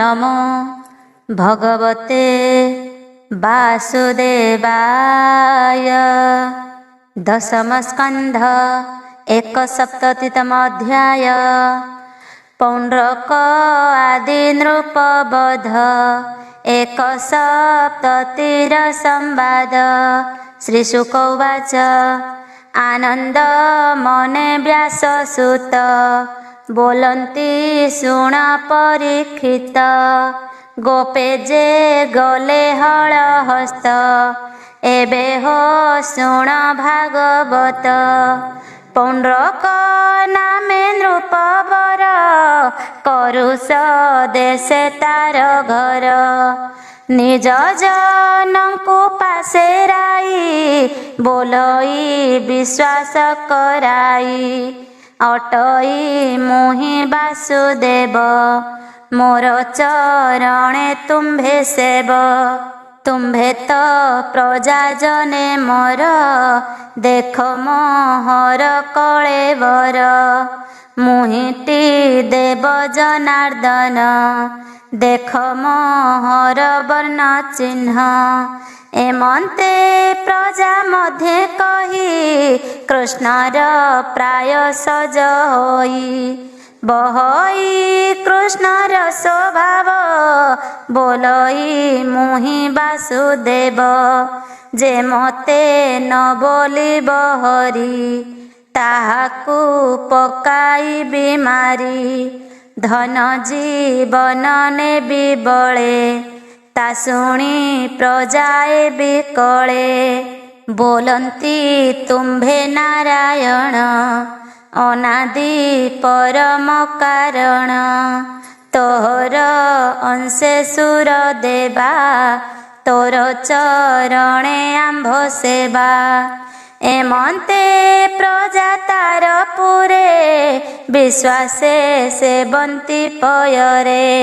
नमो भगवते वासुदेवाय। दशमस्कन्ध 1सप्ततितमोऽध्याय। पौण्ड्रक आदि नृपवध 1सप्ततिरसंवाद। श्रीशुक उवाच आनंद मने व्याससुत बोलन्ति शुण परीक्षित। गोपे जे गले हलहस्त एबे हो शुण भागवत। पौण्ड्रक नामे नृपवर करुष देशे तार घर। निज जनंकु पासे राई बोलई विश्वास कराई। अटई मुहि वासुदेव मोर चरणे तुम्भे सेव। तुम्भे तो प्रजा जने मोर देख मोहर कलेवर। मुहिटी देव जनार्दन देख मोहर वर्ण चिन्ह। एमंते प्रजा मध्य कही कृष्णर प्राय सज होई। बहई कृष्णर स्वभाव बोलई मुहि वासुदेव। जे मते न बोलिब हरि ताहाकु पकाई बिमारी। धन जीवन नेबी बळे ता शुणी प्रजाए बिकळे। बोलन्ति तुम्भे नारायण अनादि परम कारण। तोहर अंशे सुर देवा तोर चरणे आंभ सेवा। एमंते प्रजा तार पुरे विश्वासे सेवन्ति पयरे।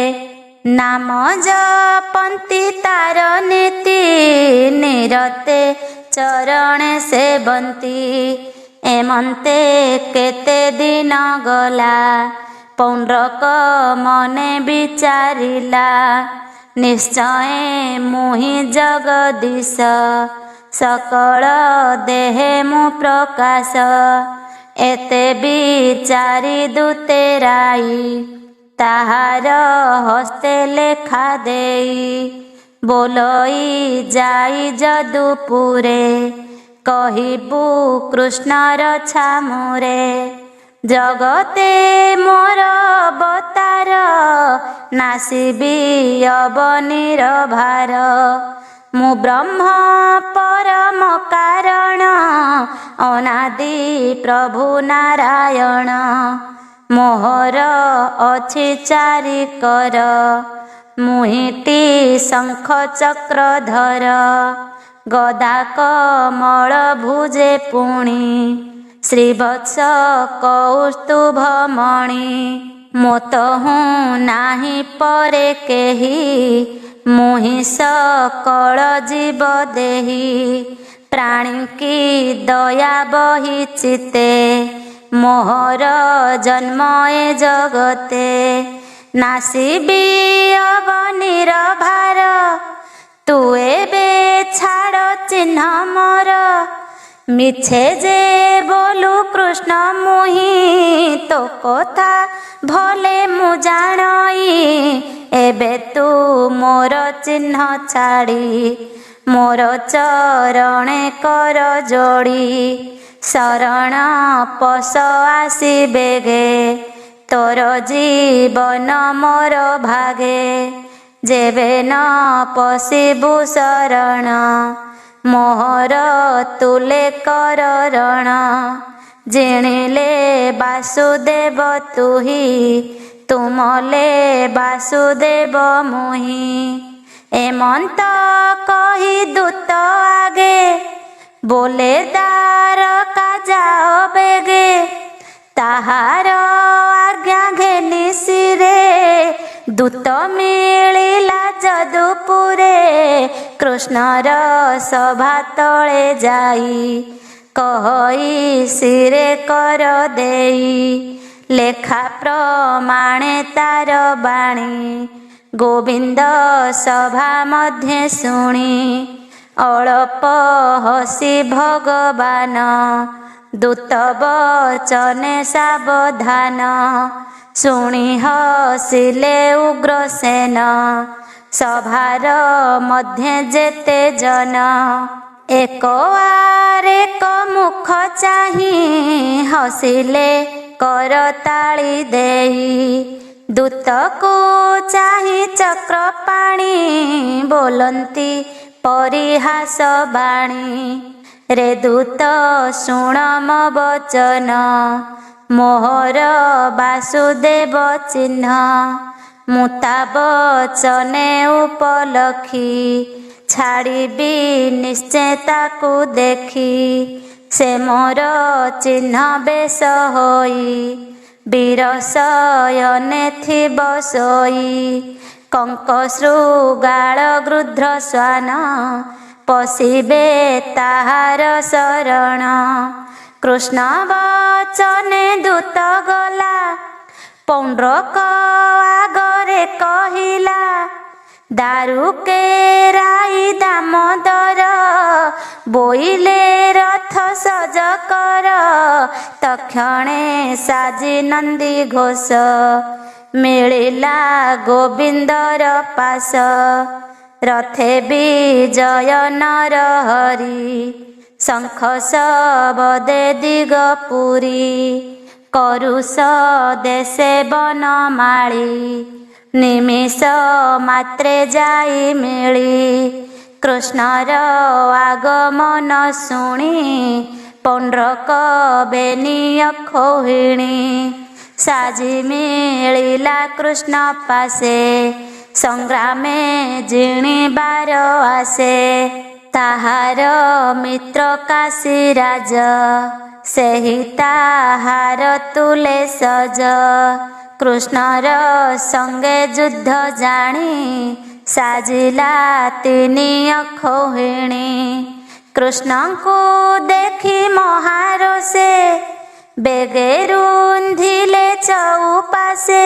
नाम जपन्ति तार नीति निरते चरणे सेवन्ति। एमंते केते दिन गला पौण्ड्रक मने विचारिला। निश्चय मुहि जगदीश सकल देहे मु प्रकाश। एते विचारी दूते राई ताहार हस्ते लेखा देई। बोलई जाई जदुपुरे कहिबु कृष्णर छामुरे। जगते मोर अवतार नासिबी अवनीर भार। मु ब्रह्म परम कारण अनादि प्रभु नारायण। मोहर अछि चारि कर मुहिटी शंख चक्रधर। गदा कमल भुजे पुणी श्रीवत्स कौस्तुभमणि। मोतहु नाही परे केही मुहि सकल जीव देही। प्राणी की दया बही चिते मोहर जन्म ए जगते। नासिबी अवनीर भार तू एबे छाड़ चिन्ह मोर। मिछे जे बोलु कृष्ण मुहि तो कथा भले मु जानई। एबे तू मोर चिन्ह छाड़ी मोर चरणे कर जोड़ी। शरण पस आसी बेगे तोर जीवन मोर भागे। जेबे न पशिबु शरण मोहर तुले कर रण। जिणिले वासुदेव तुही तुमले वासुदेव मुहि। एमंत कही दूत आगे बोले द्वारका जाओ बेगे। ताहार आज्ञा घेनी सिरे दूत मिलिला जदुपुरे। कृष्णर सभा तले जाई कही सिरे कर देई। लेखा प्रमाणे तार बाणी ଗୋବିନ୍ଦ ସଭା ମଧ୍ୟ ଶୁଣି ଅଳପ ହସି ଭଗବାନ ଦୂତ ବଚନେ ସାବଧାନ ଶୁଣି ହସିଲେ ଉଗ୍ରସେନ ସଭାର ମଧ୍ୟ ଯେତେ ଜନ ଏକ ଆରେକ ମୁଖ ଚାହିଁ ହସିଲେ କରତାଳି ଦେଇ ଦୂତକୁ ଚାହିଁ ଚକ୍ରପାଣି ବୋଲନ୍ତି ପରିହାସ ବାଣୀ ରେ ଦୂତ ଶୁଣ ମୋ ବଚନ ମୋହର ବାସୁଦେବ ଚିହ୍ନ ମୁଁ ତା ବଚନେ ଉପଲକ୍ଷୀ ଛାଡ଼ିବି ନିଶ୍ଚୟ ତାକୁ ଦେଖି ସେ ମୋର ଚିହ୍ନ ବେଶ ହୋଇ ବୀର ଶୟନେ ଥିବ ଶୋଇ କଙ୍କ ଶୃଗାଳ ଗୃଧ୍ର ଶ୍ୱାନ ପଶିବେ ତାହାର ଶରଣ କୃଷ୍ଣ ବଚନେ ଦୂତ ଗଲା ପୌଣ୍ଡ୍ରକ ଆଗରେ କହିଲା ଦାରୁକେରାଇ ଦାମୋଦର ବୋଇଲେ ରଥ ସଜ କର ତକ୍ଷଣେ ସାଜି ନନ୍ଦୀ ଘୋଷ ମିଳିଲା ଗୋବିନ୍ଦର ପାଶ ରଥେ ବିଜୟ ନର ହରି ଶଙ୍ଖ ଶବଦେ ଦିଗ ପୁରୀ କରୁଷ ଦେଶେ ବନମାଳି ନିମିଷ ମାତ୍ରେ ଯାଇ ମିଳି କୃଷ୍ଣର ଆଗମନ ଶୁଣି ପୌଣ୍ଡ୍ରକ ବେନିୟ ଖୋହିଣୀ ସାଜି ମିଳିଲା କୃଷ୍ଣ ପାଶେ ସଂଗ୍ରାମେ ଜିଣିବାର ଆସେ ତାହାର ମିତ୍ର କାଶୀରାଜ ସେହି ତାହାର ତୁଲେ ସଜ କୃଷ୍ଣର ସଙ୍ଗେ ଯୁଦ୍ଧ ଜାଣି ସାଜିଲା ତିନି ଖୋହିଣୀ କୃଷ୍ଣଙ୍କୁ ଦେଖି ମହାରୋଷେ ବେଗେ ରୁନ୍ଧିଲେ ଚଉପାଶେ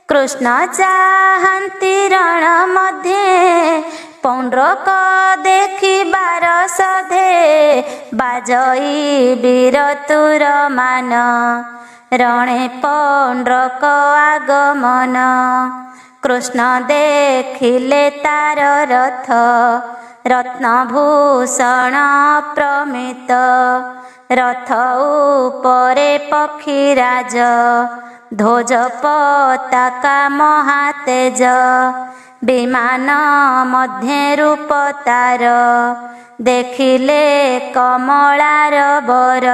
କୃଷ୍ଣ ଚାହାନ୍ତି ରଣ ମଧ୍ୟେ ପୌଣ୍ଡ୍ରକ ଦେଖିବାର ସଧେ ବାଜଇ ବୀର ତୁର ମାନ ରଣେ ପୌଣ୍ଡ୍ରକ ଆଗମନ କୃଷ୍ଣ ଦେଖିଲେ ତାର ରଥ ରତ୍ନଭୂଷଣ ପ୍ରମିତ ରଥ ଉପରେ ପକ୍ଷୀରାଜ ଧ୍ୱଜ ପତାକା ମହାତେଜ ବିମାନ ମଧ୍ୟ ରୂପ ତାର ଦେଖିଲେ କମଳାର ବର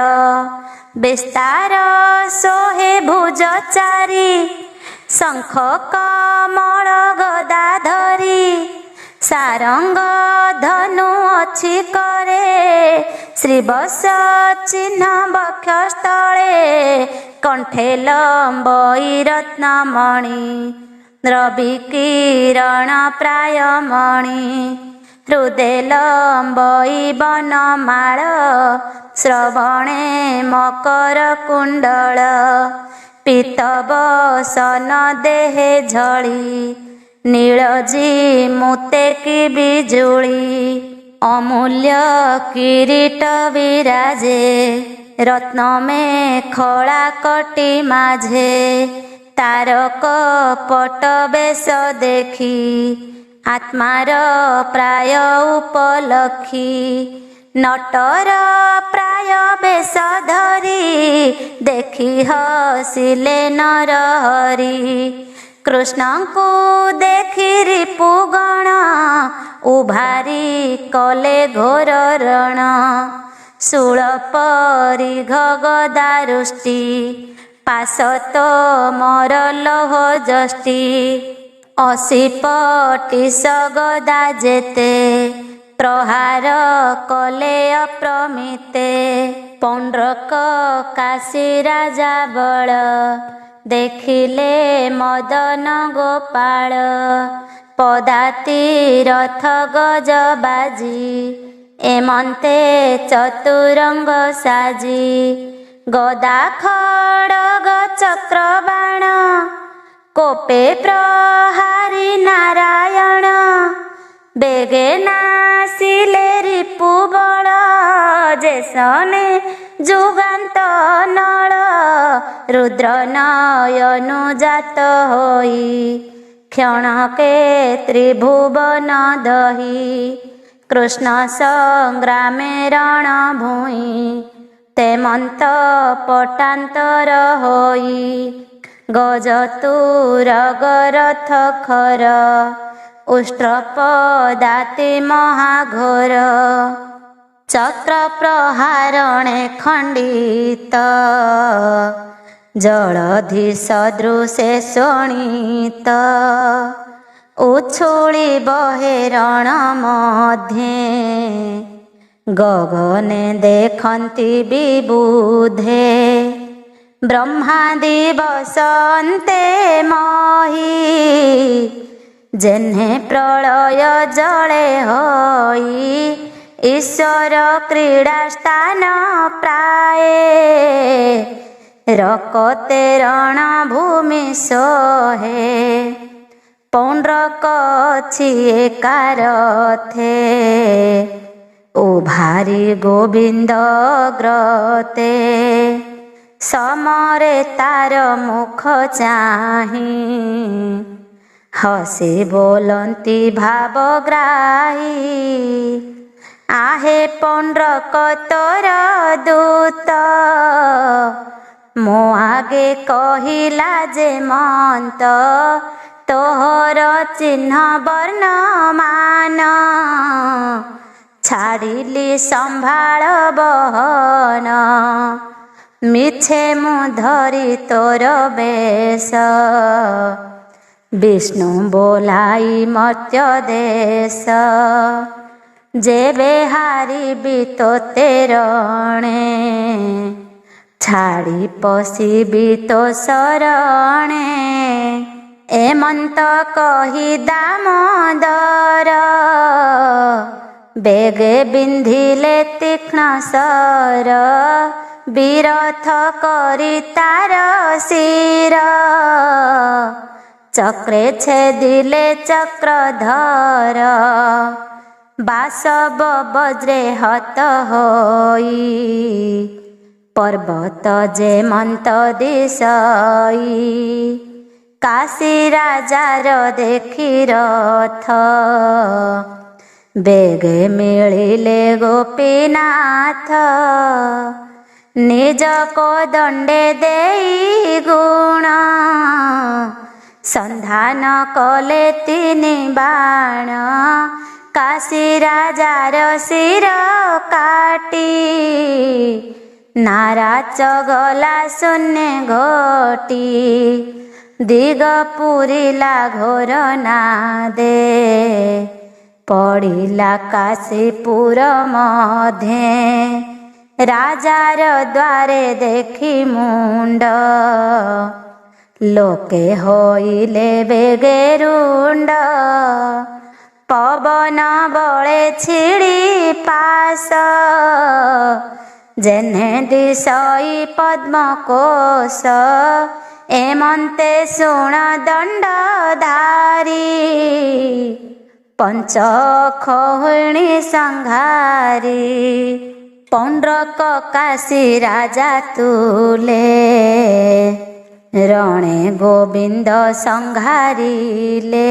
ବିସ୍ତାର ଶୋହେ ଭୁଜ ଚାରି ଶଙ୍ଖ କମଳ ଗଦା ଧରି ସାରଙ୍ଗ ଧନୁ ଅଛି କରେ ଶ୍ରୀବତ୍ସ ଚିହ୍ନ ବକ୍ଷସ୍ଥଳେ କଣ୍ଠେ ଲମ୍ବଇ ରତ୍ନମଣି ରବି କିରଣ ପ୍ରାୟ ମଣି ହୃଦେ ଲମ୍ବଇ ବନମାଳ ଶ୍ରବଣେ ମକର କୁଣ୍ଡଳ ପୀତବସନ ଦେହେ ଝଳି ନୀଳଜୀ ମୁତେ କି ବିଜୁଳି ଅମୂଲ୍ୟ କିରୀଟ ବିରାଜେ ରତ୍ନମେଖଳା କଟି ମାଝେ ତାରକ ପଟ ବେଶ ଦେଖି ଆତ୍ମାର ପ୍ରାୟ ଉପଲକ୍ଷୀ ନଟର ପ୍ରାୟ ବେଶ ଧରି ଦେଖି ହସିଲେ ନର ହରି କୃଷ୍ଣଙ୍କୁ ଦେଖି ରିପୁଗଣ ଉଭାରି କଲେ ଘୋର ରଣ ଶୂଳ ପରିଘ ଗଦାରୁଷ୍ଟି ପାଶତ ମର ଲୌହ ଯଷ୍ଟି ଅଶିପଟିଶ ଗଦା ଯେତେ ପ୍ରହାର କଲେ ଅପ୍ରମିତେ ପୌଣ୍ଡ୍ରକ କାଶୀ ରାଜା ବଳ ଦେଖିଲେ ମଦନ ଗୋପାଳ ପଦାତି ରଥ ଗଜ ବାଜି ଏମନ୍ତେ ଚତୁରଙ୍ଗ ସାଜି ଗଦା ଖଡ଼ଗ ଚକ୍ର ବାଣ कोपे प्रहारी नारायण बेगे नासिले रिपु बल जेसने जुगान्त नल रुद्र नयनु जात होई क्षणके त्रिभुवन दही कृष्ण संग्रामे रणभूई तेमंत पटान्तर होई गजतुरग रथ खर उष्ट्रपदाति महाघोर चक्र प्रहारणे खंडित जलधि सदृशे शोणित उछुली बहे रण मध्ये गगने देखन्ति विबुधे ब्रह्मादि बसन्ते मही जेन्हे प्रलय जले होई ईश्वर क्रीडा स्थान प्राये रकते रणभूमि सोहे पौंड्रक छिए कारथे उभारी गोविंद ग्रते समरे तार मुख चाही हसी बोलंती भावग्राही आहे पौंड्रक तोर दूत मो आगे कहिला जे मंत तोहर चिन्ह वर्ण मान छाड़िली संभाळ बहन मिछे मु धरी तोर बेश विष्णु बोलाई मर्त्य देश जेबे हारी भी तोते रणे छाड़ी पशिबी तो शरणे एमंत कही दामोदर बेगे बिंधिले तीक्ष्ण सर विरथ करी तार शिर चक्रे छेदिले चक्रधर बासव वज्रे हत होई पर्वत जेमंत दिशई काशी राजार देखी रथ बेगे मिलिले गोपीनाथ निज को दंडे देई गुण संधान कले तिनि बाण काशी राजार शिर काटी नाराच गला शून्य घोटी दिग पुरिला घोर नादे पड़िला काशीपुर मध्ये राजार द्वारे देखी मुंड लोके होइले बेगे रुंड पवन बळे छिड़ी पास जेने दिशई पद्मकोश एमंते सुण दंडधारी पंच खहुणी संघारी पौंड्रक काशी राजा तुले रणे गोविंद संघारिले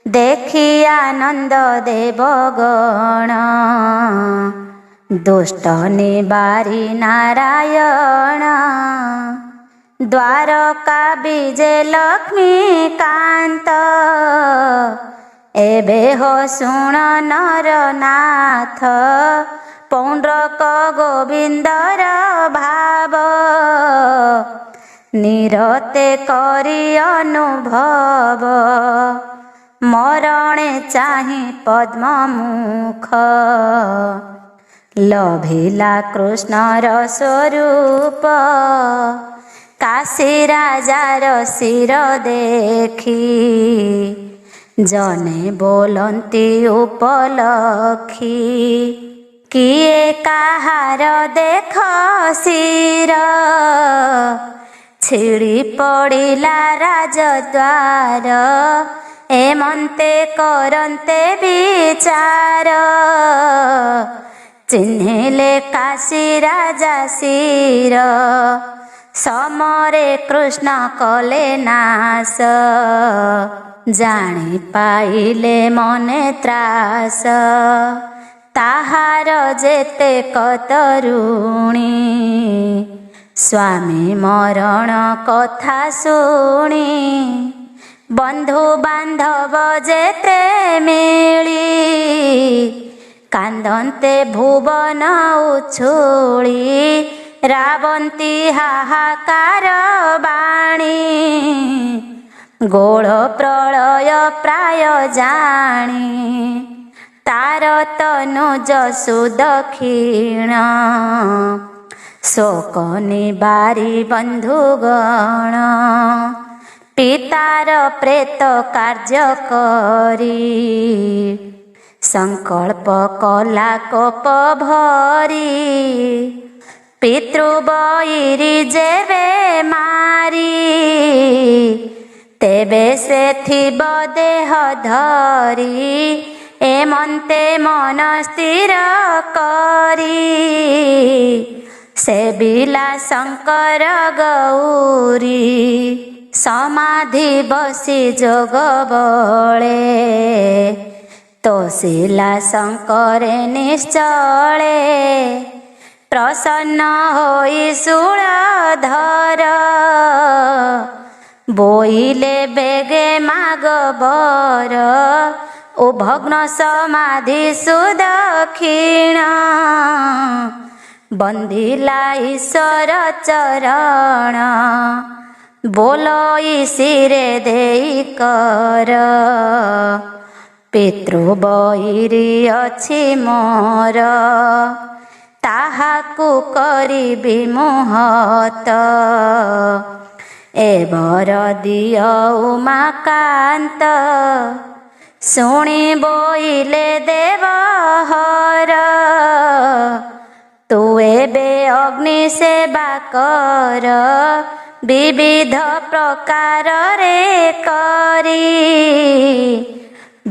देखी आनंद देवगण दुष्ट निवारी नारायण द्वारका विजे लक्ष्मी कांत एबे हो सुण नरनाथ पौंड्रक गोविंदर भाव निरते करी अनुभव मरणे चाहि पद्ममुख लभिला कृष्णर स्वरूप काशी राजार शिर देखी जने बोलंती उपलखी किए काहार देख शिर ଛିଡ଼ି ପଡ଼ିଲା ରାଜଦ୍ୱାର, ଏମନ୍ତେ କରନ୍ତେ ବିଚାର। ଚିହ୍ନିଲେ କାଶୀ ରାଜା ଶିର, ସମରେ କୃଷ୍ଣ କଲେ ନାଶ। ଜାଣି ପାଇଲେ ମନେ ତ୍ରାସ, ତାହାର ଯେତେ କତରୁଣୀ। ସ୍ୱାମୀ ମରଣ କଥା ଶୁଣି, ବନ୍ଧୁ ବାନ୍ଧବ ଯେତେ ମିଳି। କାନ୍ଦନ୍ତେ ଭୁବନ ଉଛୁଳି, ରାବନ୍ତୀ ହାହାକାର ବାଣୀ। ଗୋଳ ପ୍ରଳୟ ପ୍ରାୟ ଜାଣି, ତାର ତନୁଜ ସୁଦକ୍ଷିଣ। ଶୋକ ନିବାରି ବନ୍ଧୁଗଣ, ପିତାର ପ୍ରେତ କାର୍ଯ୍ୟ କରି। ସଂକଳ୍ପ କଲା କୋପ ଭରି, ପିତୃବୈରୀ ଯେବେ ମାରି। ତେବେ ସେ ଥିବ ଦେହ ଧରି, ଏମନ୍ତେ ମନ ସ୍ଥିର କରି। ସେବିଲା ଶଙ୍କର ଗୌରୀ, ସମାଧି ବସି ଯୋଗ ବଳେ। ତୋଷିଲା ଶଙ୍କରେ ନିଶ୍ଚଳେ, ପ୍ରସନ୍ନ ହୋଇ ଶୂଳଧର। ବୋଇଲେ ବେଗେ ମାଗ ବର, ଓ ଭଗ୍ନ ସମାଧି ସୁଦକ୍ଷିଣ। ବନ୍ଦିଲା ଈଶ୍ୱର ଚରଣ, ବୋଲଇ ଶିରେ ଦେଇ କର। ପିତୃବୈରୀ ଅଛି ମୋର, ତାହାକୁ କରିବି ମୁହତ। ଏ ବର ଦିଅ ଉମାକାନ୍ତ, ଶୁଣି ବୋଇଲେ ଦେବହର। ତୁ ଏବେ ଅଗ୍ନି ସେବା କର, ବିବିଧ ପ୍ରକାରରେ କରି।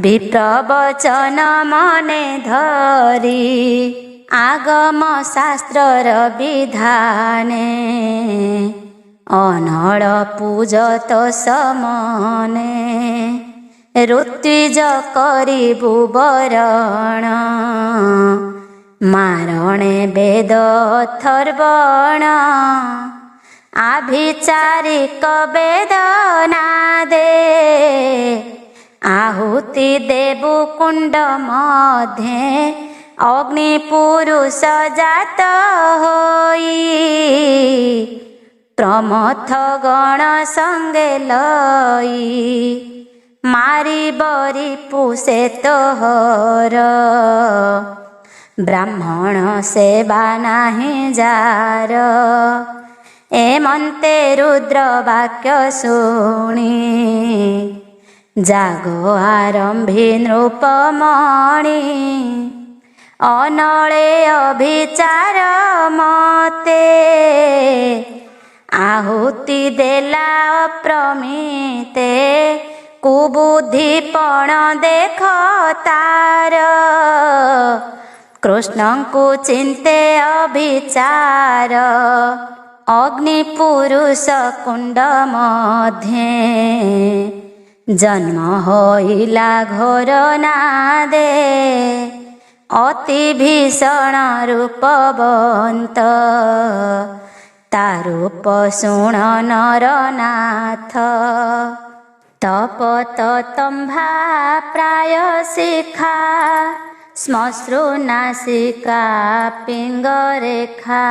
ବିପ୍ରବଚନ ମନେ ଧରି, ଆଗମ ଶାସ୍ତ୍ରର ବିଧାନେ। ଅନଳ ପୂଜତ ସମନେ, ଋତ୍ୱିଜ କରିବୁ ବରଣ। ମାରଣେ ବେଦ ଅଥର୍ବଣ, ଆଭିଚାରିକ ବେଦନାଦେ। ଆହୁତି ଦେବୁ କୁଣ୍ଡ ମଧ୍ୟେ, ଅଗ୍ନି ପୁରୁଷ ଜାତ ହୋଇ। ପ୍ରମଥ ଗଣ ସଙ୍ଗେ ଲଇ, ମାରିବ ରିପୁ ସେ ତୋହର। ବ୍ରାହ୍ମଣ ସେବା ନାହିଁ ଯାର, ଏମନ୍ତେ ରୁଦ୍ର ବାକ୍ୟ ଶୁଣି। ଜାଗ ଆରମ୍ଭି ନୃପମଣି, ଅନଳେ ଅଭିଚାର ମତେ। ଆହୁତି ଦେଲା ଅପ୍ରମିତେ, କୁବୁଦ୍ଧି ପଣ ଦେଖ ତାର। କୃଷ୍ଣଙ୍କୁ ଚିନ୍ତେ ଅଭିଚାର, ଅଗ୍ନି ପୁରୁଷ କୁଣ୍ଡ ମଧ୍ୟେ। ଜନ୍ମ ହୋଇଲା ଘୋର ନାଦେ, ଅତି ଭୀଷଣ ରୂପବନ୍ତ। ତା ରୂପ ଶୁଣ ନରନାଥ, ତପତ ତମ୍ଭା ପ୍ରାୟ ଶିଖା। ଶ୍ମଶ୍ରୁ ନାସିକା ପିଙ୍ଗରେଖା,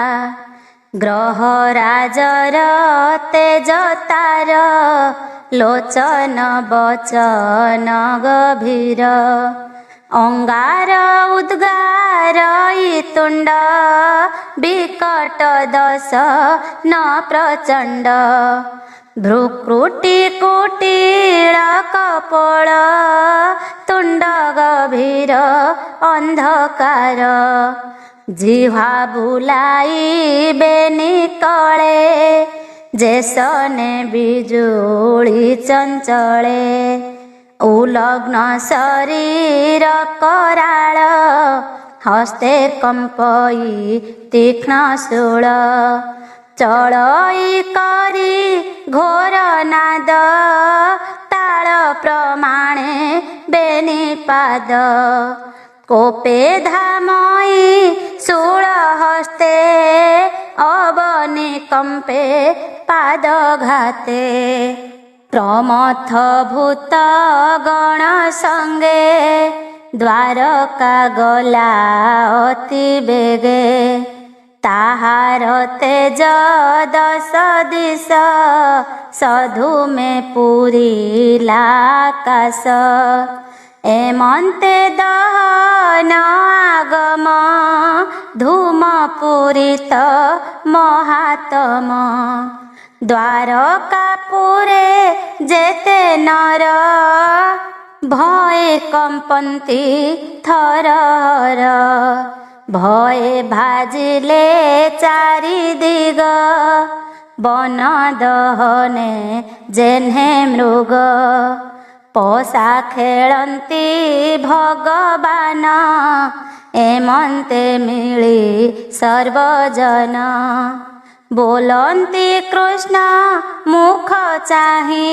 ଗ୍ରହରାଜର ତେଜ ତାର। ଲୋଚନ ବଚନ ଗଭୀର, ଅଙ୍ଗାର ଉଦ୍ଗାର ତୁଣ୍ଡ। ବିକଟ ଦଶନ ପ୍ରଚଣ୍ଡ, ଭ୍ରୁକୁଟି କୁଟିଳ କପୋଳ। ତୁଣ୍ଡ ଗଭୀର ଅନ୍ଧକାର, ଜିହ୍ୱା ବୁଲାଇ ବେନିକଳେ। जेसने बिजुली चञ्चले उलग्न शरीर कराळ हस्ते कम्पई तीक्ष्ण शूल चलई करी घोर नाद ताल प्रमाणे बेनिपाद कोपे धामई शूल हस्ते अवनि कम्पे पादघाते प्रमथ भूत गण संगे द्वारका गला अति बेगे ताहार तेज 10 दिश सधु में पूरिला आकाश एमन्ते दहन आगम धूम पूरित महातम द्वारकापुरे जेते नर भये कंपन्ति थरहर भये भाजिले चारि दिग वन दहने जेन्हे मृग पशा खेलन्ति भगवान एमन्ते मिली सर्वजन बोलन्ति कृष्ण मुख चाहि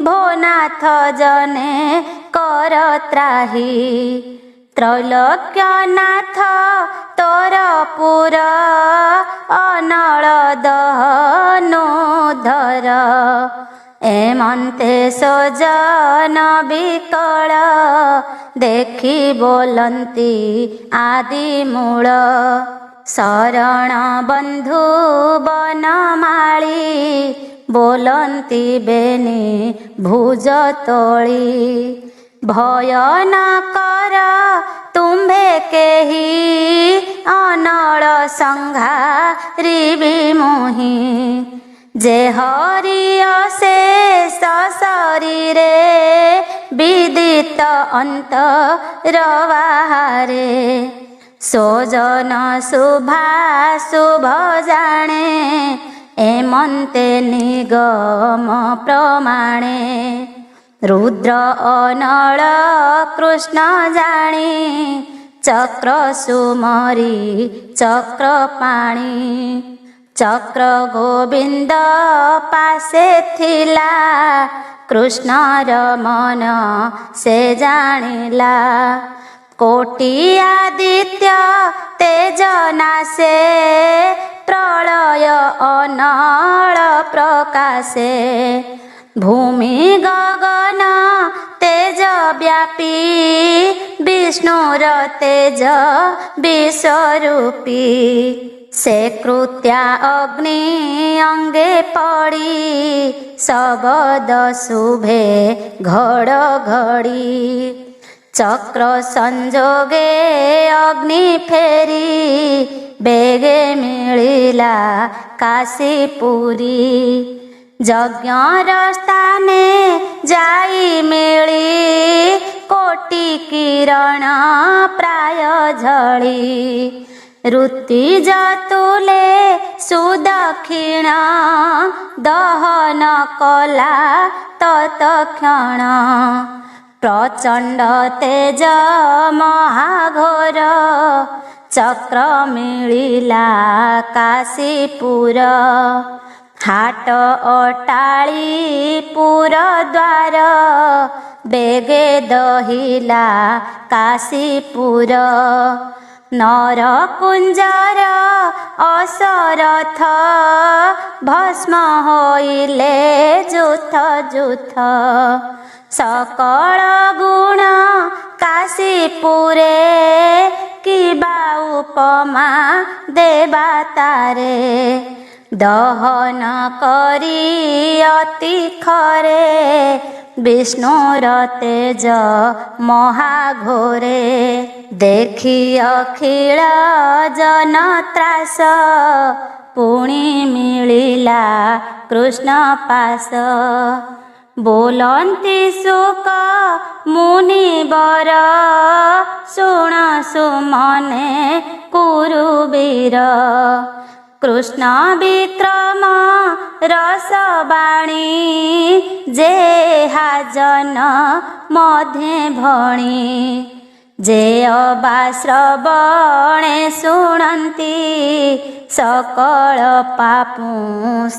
भोनाथ जने कर त्राहि त्रैलोक्यनाथ तोर पुर अनल दहनोधर एमन्ते सजन विकल देखि बोलन्ति आदिमूल शरण बंधु बनमाली बोलन्ति बेनी भुज तोली भय न कर तुम्भे केही अनल संघारी विमोही जे हरिय शेष शरीरे विदित अंतर बाहारे सोजन शुभा शुभ जाने एमन्ते निगम प्रमाणे रुद्र अनल कृष्ण जानी चक्र सुमरी चक्र पाणी चक्र गोविंद पासे थिला कृष्णर मन से जानिला कोटि आदित्य तेज नासे प्रलय अनल प्रकाशे भूमि गगन तेज व्यापी विष्णुर तेज विश्वरूपी से कृत्या अग्नि अंगे पड़ी शबद शुभे घड़ घड़ी चक्र संजोगे अग्नि फेरी बेगे मिलिला काशीपुरी यज्ञर स्थाने जाई मिली कोटि किरण प्राय झड़ी ऋतिज तुले सुदक्षिण दहन कला तत्क्षण प्रचंड तेज महाघोर चक्र मिलिला काशीपुर हाट अटाली पुर द्वार बेगे दहिला काशीपुर नर कुंजर असरथ भस्म होइले जुथ जुथ सकल गुण काशीपुरे किबा उपमा देवा तारे दहन करी अति खरे विष्णुर तेज महाघोरे देखी अखिल जन त्रास पुणी मिलिला कृष्ण पास बोलन्ति सुक मुनिवर शुण सुमने कुरुवीर कृष्ण विक्रम रसबाणी जेहा जन मध्ये भणी जे अबा श्रवणे शुणन्ति सकल पापु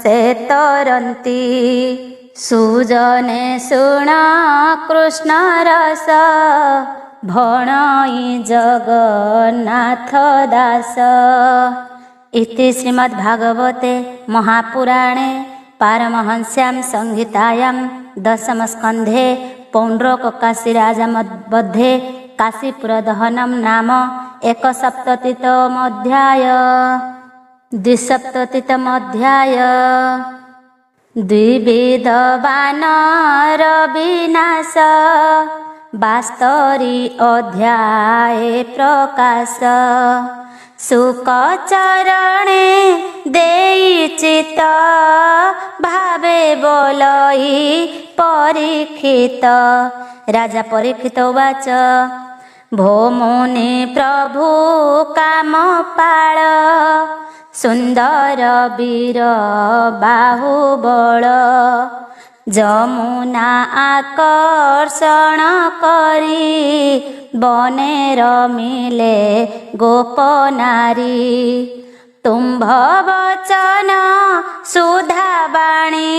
से तरन्ति सुजने शुण कृष्ण रस भणई जगन्नाथ दास। इति श्रीमद्भागवते महापुराणे पारमहंस्यां संहितायां दशमस्कन्धे पौण्ड्रककाशीराजमध्ये काशीपुरदहनं नाम 1सप्ततितमोऽध्याय। 2सप्ततितमोऽध्याय। द्विविध वानर विनाश बास्तरी अध्याये प्रकाश। सुकचरणे देई चित भावे बोलई परीक्षित। राजा परीक्षित उवाच भो मुनि प्रभु काम पाळ सुंदर वीर बाहुबल जमुना आकर्षण करी बने रमिले गोप नारी। तुम्भ वचन सुधा बाणी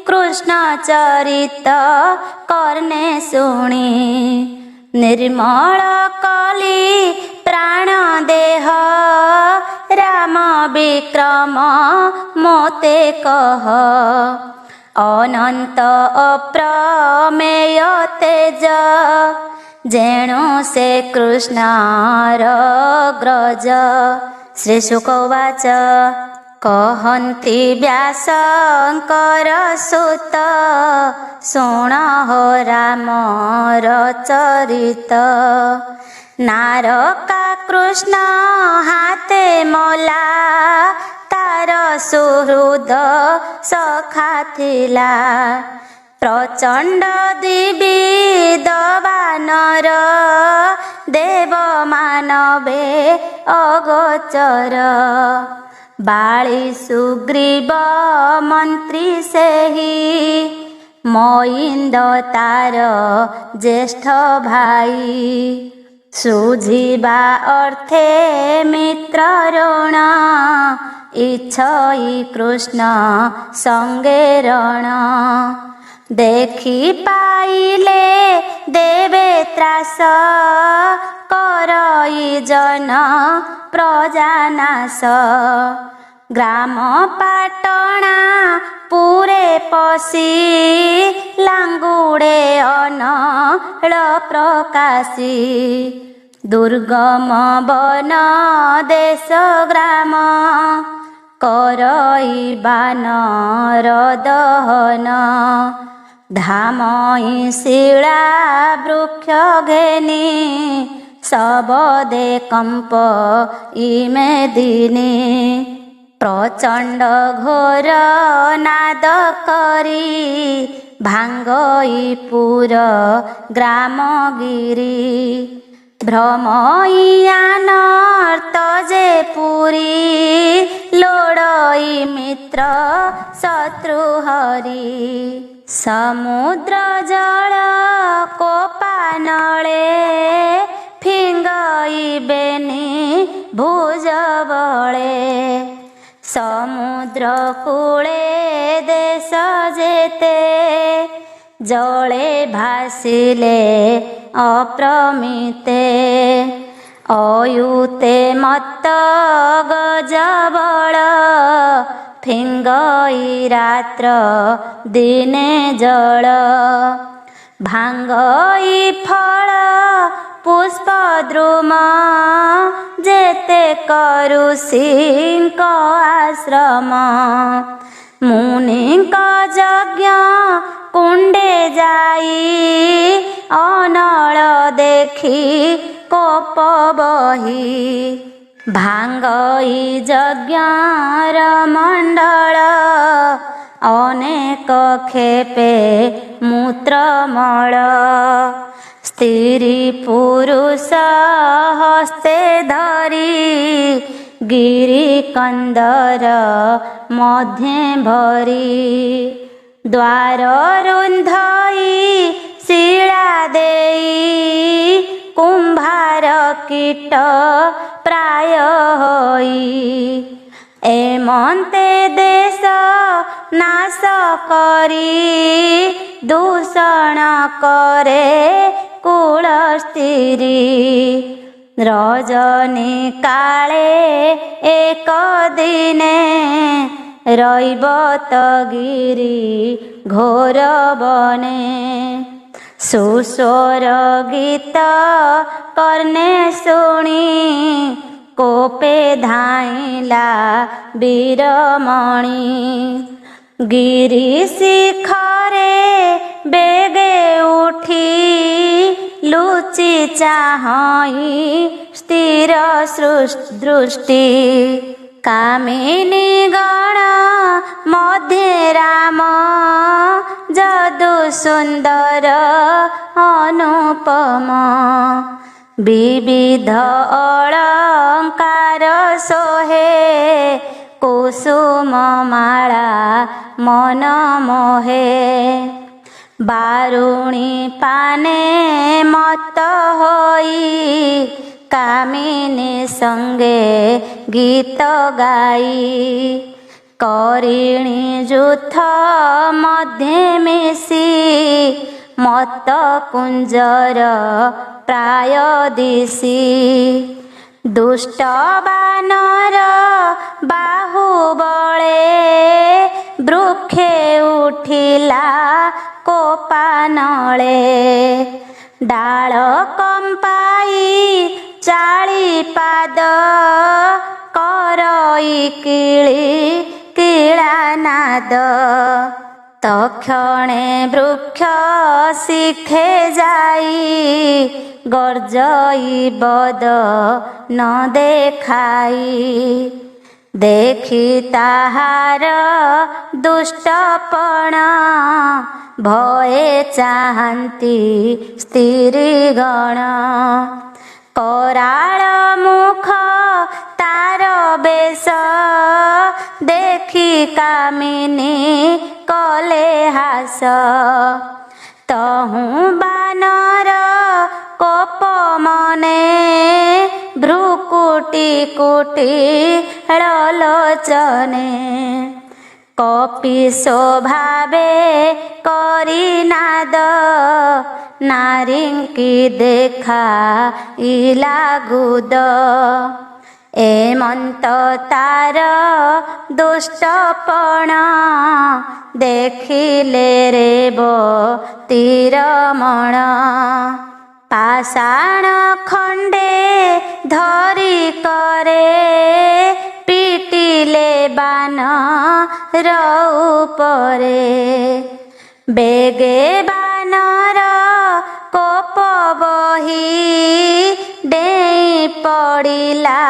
कृष्ण चरित कर्णे शुणी निर्मल कली प्राण देह राम विक्रम मोते कह। अनंत अप्रमेय तेज जेणु से कृष्णार ग्रज। श्री शुक उवाच कहन्ति व्यासंकर सुत शुण हो रामर चरित। नारका कृष्ण हाथे मला तार सुहृद सखा थिला। प्रचंड द्विविध वानर देव मानवे अगोचर। बाली सुग्रीव मंत्री सेही मोइंद तार ज्येष्ठ भाई। सुझिबा अर्थे मित्र ऋण इच्छई कृष्ण संगे रण। देखी पाइले देवे त्रास करई जन प्रजानाश। ग्राम पाटणा पूरे पशी लांगुड़े अनल प्रकाशी। दुर्गम वन देश ग्राम करई बानर दहन। धामई शिला वृक्ष घेनी सबदे कंप इमे दिनी। प्रचंड घोर नाद करी भांगई पुर ग्राम गिरी। भ्रमयियानर्त जे पुरी लोड़ई मित्र शत्रु हरि। समुद्र जल कोपानले फिंगई बेनी भुज बळे। समुद्र कूले देश जेते जले भासिले अप्रमिते। अयुते मत्त गजबल फिंगई रात्र दिने जल। भांगई फल पुष्प द्रुम जेते करुषिंक आश्रम। मुनिंक यज्ञ कुंडे जाई अनल देखी कोप बही। भांगई यज्ञर मंडल अनेक खेपे मूत्रमल। स्त्री पुरुष हस्ते धरी गिरी कंदर मध्य भरी द्वार रुंधई शिला देई कुंभार कीट प्राय होई एमंते देश नाश करी दूषण करे कुल स्त्री रजनी काले एक दिने रईब त गिरी घोर बने सुस्वर गीत कर्णे शुणी कोपे धाइला वीरमणि गिरी शिखरे बेगे उठी लुचि चाहई स्थिर दृष्टि कामिनी गण मध्य राम जदु सुंदर अनुपम विविध अलंकार सोहे कुसुम माला मन मोहे बारुणी पाने मत होई कामिनी संगे गीत गाई करिणी जुथ मध्य मिसी मत कुंजर प्राय दिशी दुष्ट बानर बाहुबले वृक्षे उठिला कोपानले डाल कंपाई चाली पाद करई किली किला नाद तक्षणे वृक्ष शिखे जाई गर्जई बद न देखाई देखी ताहार दुष्टपण भये चाहन्ती स्त्रीगण कराळ मुख तार बेश देखी कामिनी कले हास तहु बानर कोप मने भ्रुकुटी कुटी लोचने कपि स्वभावे करी नाद नारींकी देखा इला गुद एमंत तार दुष्टपण देखिले रेब तीरमण पाषाण खंडे धरी करे पिटिले बान रऊपरे बेगे बानर कोप बही डेई पड़िला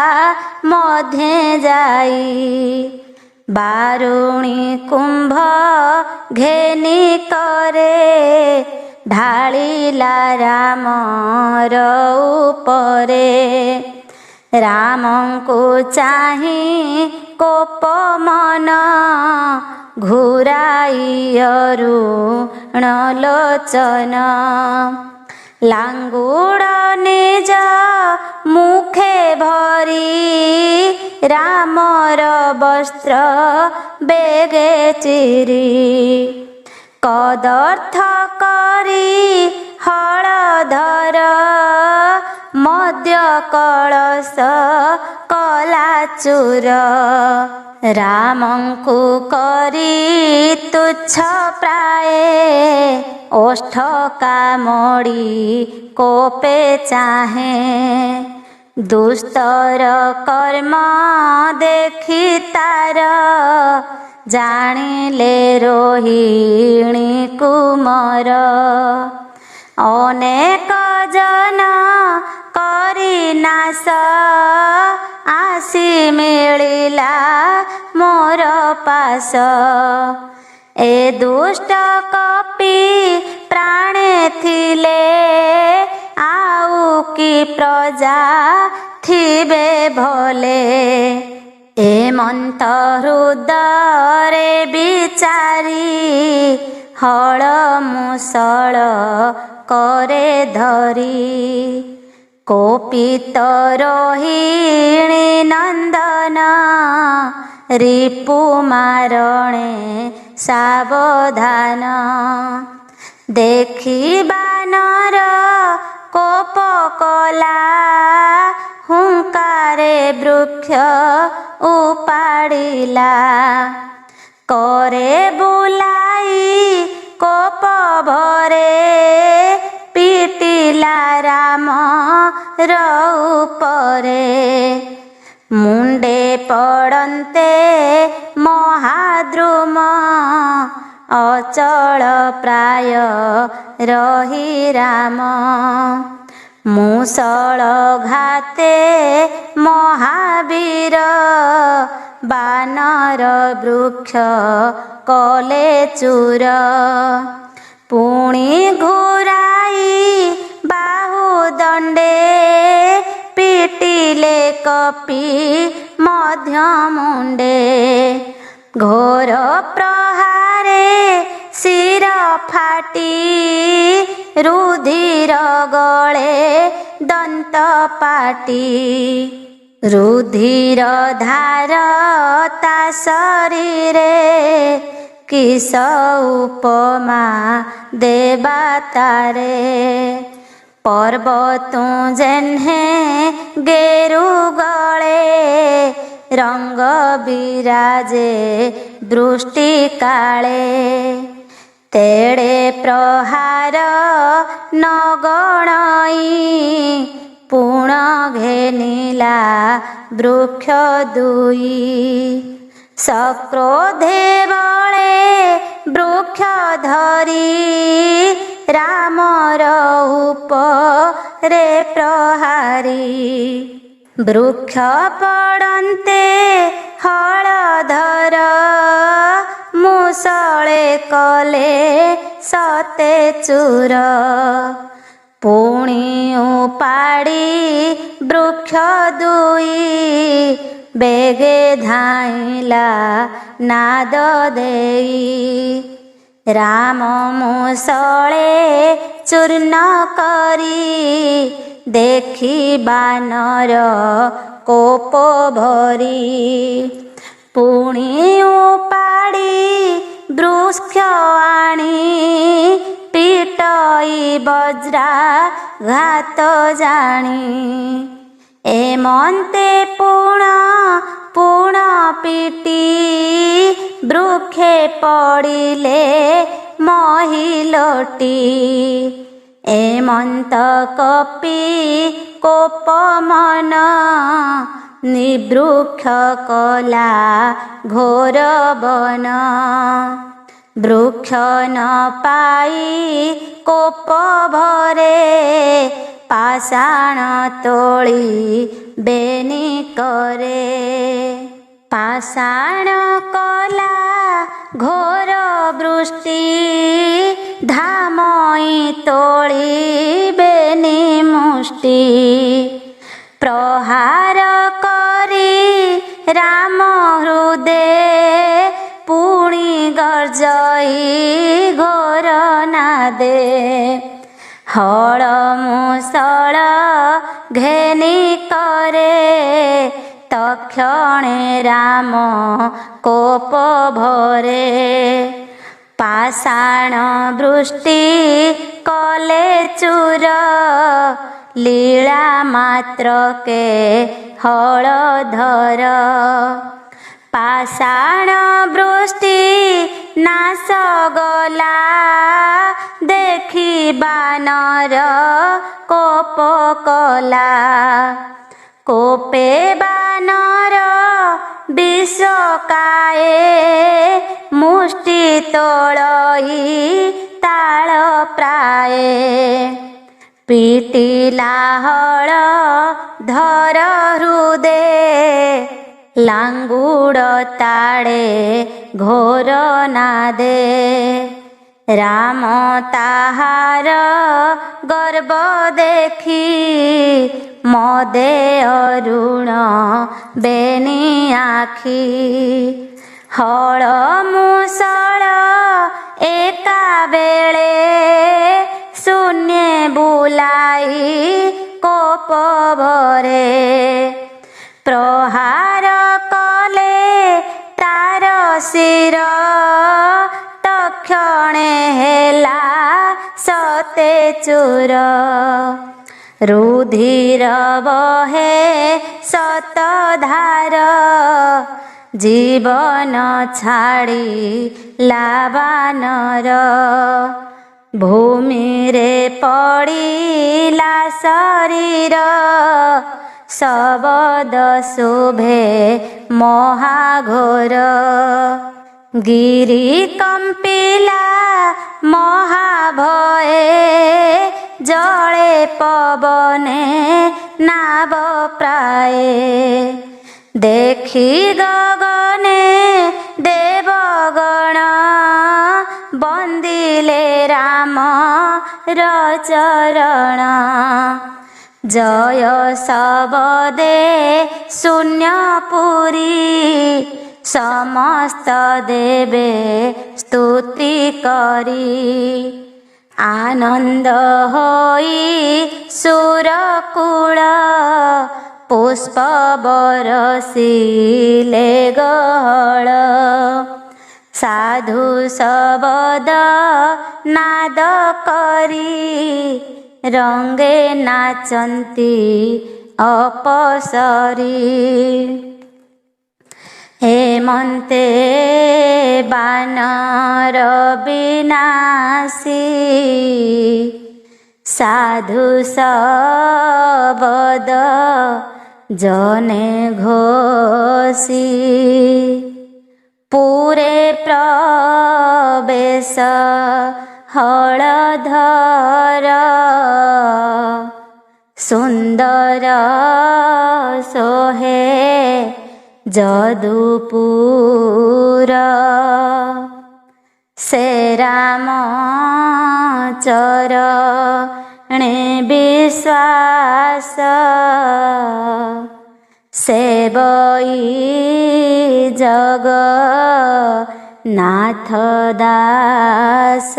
मध्य जाई बारुणी कुंभ घेनी करे ढालिला रामर उपरे रामंकु चाही कोप मन घुराई अरुण लोचन लांगुड़ निज मुखे भरी रामर वस्त्र बेगे चिरी कदर्थ करी हलधर मध्य कलश कलाचूर रामंकु करी तुच्छ प्राय ओष्ठ कामड़ी कोपे चाहे दुस्तर कर्म देखी तार जानिले रोहिणी कुमार अनेक जन करी नाश आसी मिलिला मोर पास ए दुष्ट कपि प्राणे थिले आउ की प्रजा ଉଠିବେ ଭଲେ। ଏମନ୍ତ ହୃଦୟରେ ବିଚାରି ହଳ ମୁଷଳ କରେ ଧରି। କୋପିତ ରୋହିଣୀ ନନ୍ଦନ ରିପୁ ମାରଣେ ସାବଧାନ। ଦେଖି ବାନର କୋପ କଲା ହୁଙ୍କାରେ ବୃକ୍ଷ ଉପାଡ଼ିଲା। କରେ ବୁଲାଇ କୋପ ଭରେ ପିଟିଲା ରାମର ଉପରେ। ମୁଣ୍ଡେ ପଡ଼ନ୍ତେ ମହାଦ୍ରୁମ ଅଚଳ ପ୍ରାୟ ରହି ରାମ। ମୁଷଳ ଘାତେ ମହାବୀର ବାନର ବୃକ୍ଷ କଲେ ଚୂର। ପୁଣି ଘୁରାଇ ବାହୁ ଦଣ୍ଡେ ପିଟିଲେ କପି ମଧ୍ୟ ମୁଣ୍ଡେ। ଘୋର ପ୍ରହାରେ ଶିର ଫାଟି ରୁଧିର ଗଳେ ଦନ୍ତ ପାଟି। ରୁଧିର ଧାର ତା ଶରୀରେ କିସ ଉପମା ଦେବା ତାରେ। ପର୍ବତୁ ଯେହ୍ନେ ଗେରୁ ଗଳେ ରଙ୍ଗ ବିରାଜେ ଦୃଷ୍ଟି କାଳେ। ତେଡ଼େ ପ୍ରହାର ନଗଣଇ ପୁଣ ଘେନିଲା ବୃକ୍ଷ ଦୁଇ। ସକ୍ରୋଧେ ବଳେ ବୃକ୍ଷ ଧରି ରାମର ଉପରେ ପ୍ରହାରୀ। ବୃକ୍ଷ ପଡ଼ନ୍ତେ ହଳଧର ମୁଷଳେ କଲେ ସତେ ଚୂର। ପୁଣି ଉପାଡ଼ି ବୃକ୍ଷ ଦୁଇ ବେଗେ ଧାଇଁଲା ନାଦ ଦେଇ। ରାମ ମୁଷଳେ ଚୂର୍ଣ୍ଣ କରି ଦେଖି ବାନର କୋପ ଭରି। ପୁଣି ଉପାଡ଼ି ବୃକ୍ଷ ଆଣି ପିଟଇ ବଜ୍ରାଘାତ ଜାଣି। ଏମନ୍ତେ ପୁଣ ପୁଣ ପିଟି ବୃକ୍ଷେ ପଡ଼ିଲେ ମହିଲୋଟି। ଏମନ୍ତ କପି କୋପ ମନ ନିବୃକ୍ଷ କଲା ଘୋର ବନ। ବୃକ୍ଷ ନ ପାଇ କୋପ ଭରେ ପାଷାଣ ତୋଳି ବେନି କରେ। ପାଷାଣ କଲା ଘୋର ବୃଷ୍ଟି ଧାମଇ ତୋଳି ବେନି ମୁଷ୍ଟି। ପ୍ରହାର କରି ରାମ ହୃଦେ ପୁଣି ଗର୍ଜଇ ଘୋର ନାଦେ। ହଳ ମୁଷଳ ଘେନି କରେ ତକ୍ଷଣେ ରାମ କୋପ ଭରେ। ପାଷାଣ ବୃଷ୍ଟି କଲେ ଚୂର ଲୀଳା ମାତ୍ରକେ ହଳଧର। ପାଷାଣ ବୃଷ୍ଟି ନାଶ ଗଲା ଦେଖି ବାନର କୋପ କଲା। କୋପେ ବାନର ବିଷକାଏ ମୁଷ୍ଟି ତୋଳଇ ତାଳ ପ୍ରାଏ। ପିଟିଲା ହଳଧର ହୃଦେ ଲାଙ୍ଗୁଡ଼ ତାଡ଼େ ଘୋର ନାଦେ। ରାମ ତାହାର ଗର୍ବ ଦେଖି मदे अरुण बेनी आखि हल मुसळ एका बेळे शून्य बुलाई कोप भरे प्रहार कले तार शिर तक्षणे हेला सते चूर रुधिर बहे शतधार जीवन छाड़ी लाबानर भूमि रे पड़िला शरीर शबद शुभे महाघोर गिरी कंपिला महाभये जले पवने नाव प्राय देखी गगने देवगण बंदिले राम चरण जय शबदे शून्यपुरी समस्त देवे स्तुति करी आनंद होई सुरकुल पुष्प बरसिले गहळ साधु शबद नाद करी रंगे नाचंती अपसरी हेमंते बानर विनाशी साधु शबद जने घोषी पूरे प्रवेश हलधर सुंदर सोहे जदुपुर से राम चरणे विश्वास सेवई जग नाथ दास।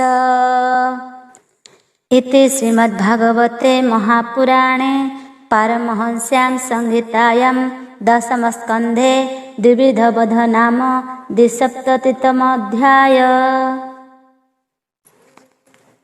इति श्रीमद्भागवते महापुराणे पारमहंस्यां संहितायां दशमस्कन्धे द्विविधवध नाम 27तमोऽध्याय।